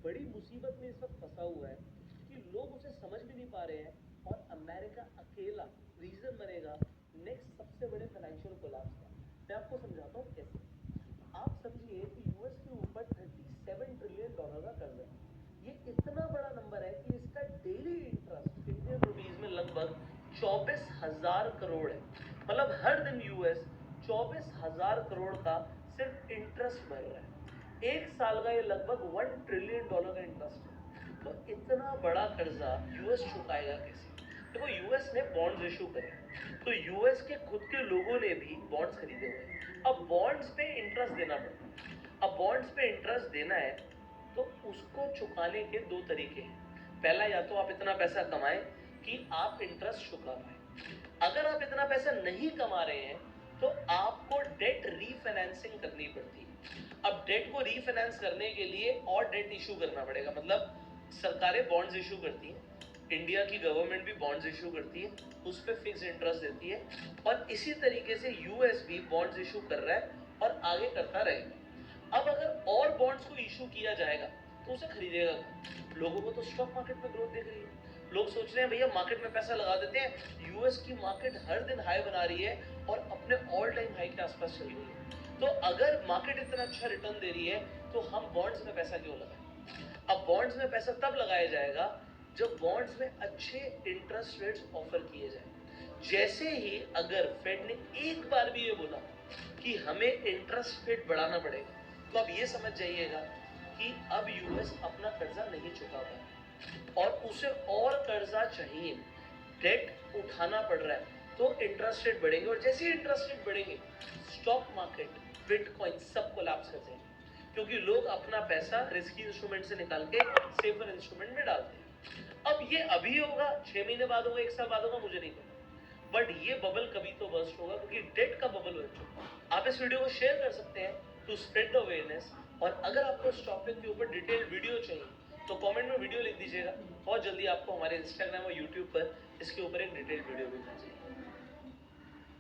बड़ी मुसीबत में इस वक्त फंसा हुआ है कि लोग उसे समझ भी नहीं पा रहे हैं, और अमेरिका अकेला रीजन बनेगा नेक्स्ट सबसे बड़े फाइनेंशियल कोलैप्स का। मैं आपको समझाता हूँ कैसे। आप समझिए कि यूएस के ऊपर $37 ट्रिलियन का कर्ज है। ये इतना बड़ा नंबर है कि इसका डेली इंटरेस्ट इंडियन रुपीज में लगभग 24,000 करोड़ है। मतलब हर दिन यूएस 24,000 करोड़ का सिर्फ इंटरेस्ट भर रहा है। एक साल का ये लगभग $1 ट्रिलियन का इंटरेस्ट है। तो इतना बड़ा कर्जा यूएस चुकाएगा कैसे? देखो, यूएस ने बॉन्ड्स इशू करे, तो यूएस के खुद के लोगों ने भी बॉन्ड्स खरीदे हुए हैं। अब बॉन्ड्स पे इंटरेस्ट देना पड़ता है। अब बॉन्ड्स पे इंटरेस्ट देना है तो उसको चुकाने के दो तरीके हैं। पहला, या तो आप इतना पैसा कमाएं कि आप इंटरेस्ट चुका पाए। अगर आप इतना पैसा नहीं कमा रहे हैं तो आपको डेट रीफाइनेंसिंग करनी पड़ती है। अब डेट को रीफाइनेंस करने के लिए और डेट इशू करना पड़ेगा। मतलब सरकारें बॉन्ड्स इशू करती हैं, इंडिया की गवर्नमेंट भी बॉन्ड्स इशू करती है, उस पर फिक्स इंटरेस्ट देती है, और इसी तरीके से यूएस भी बॉन्ड्स इशू कर रहा है और आगे करता रहेगा। अब अगर और बॉन्ड्स को इशू किया जाएगा तो उसे खरीदेगा कौन? लोगों को तो स्टॉक मार्केट में ग्रोथ दिख रही है। लोग सोच रहे हैं भैया मार्केट में पैसा लगा देते हैं। यूएस की मार्केट हर दिन हाई बना रही है और अपने ऑल टाइम हाई के आसपास चल रही है। तो अगर मार्केट इतना अच्छा रिटर्न दे रही है तो हम बॉन्ड्स में पैसा क्यों लगाएं? अब बॉन्ड्स में पैसा तब लगाया जाएगा जब बॉन्ड्स में अच्छे इंटरेस्ट रेट्स ऑफर किए जाए। जैसे ही अगर फेड ने एक बार भी ये बोला कि हमें इंटरेस्ट रेट बढ़ाना पड़ेगा, तो अब ये समझ जाइएगा कि अब यूएस अपना कर्जा नहीं चुका पा रहा और उसे और कर्जा चाहिए, डेट उठाना पड़ रहा है, तो इंटरेस्ट रेट बढ़ेंगे, और जैसे ही इंटरेस्ट रेट बढ़ेंगे स्टॉक मार्केट, बिटकॉइन सब कोलैप्स कर जाएंगे, क्योंकि लोग अपना पैसा रिस्की इंस्ट्रूमेंट से निकाल के सेफर इंस्ट्रूमेंट में डालते हैं। अब ये अभी होगा, 6 महीने बाद होगा, 1 साल बाद होगा, मुझे नहीं पता, बट ये बबल कभी तो बर्स्ट होगा, क्योंकि डेट का बबल बन चुका है। आप इस वीडियो को शेयर कर सकते हैं टू स्प्रेड द अवेयरनेस, और अगर आपको इस टॉपिक के ऊपर डिटेल वीडियो चाहिए तो कमेंट में वीडियो लिख दीजिएगा। बहुत जल्दी आपको हमारे इंस्टाग्राम और यूट्यूब पर इसके ऊपर एक डिटेल वीडियो भी मिल जाएगी।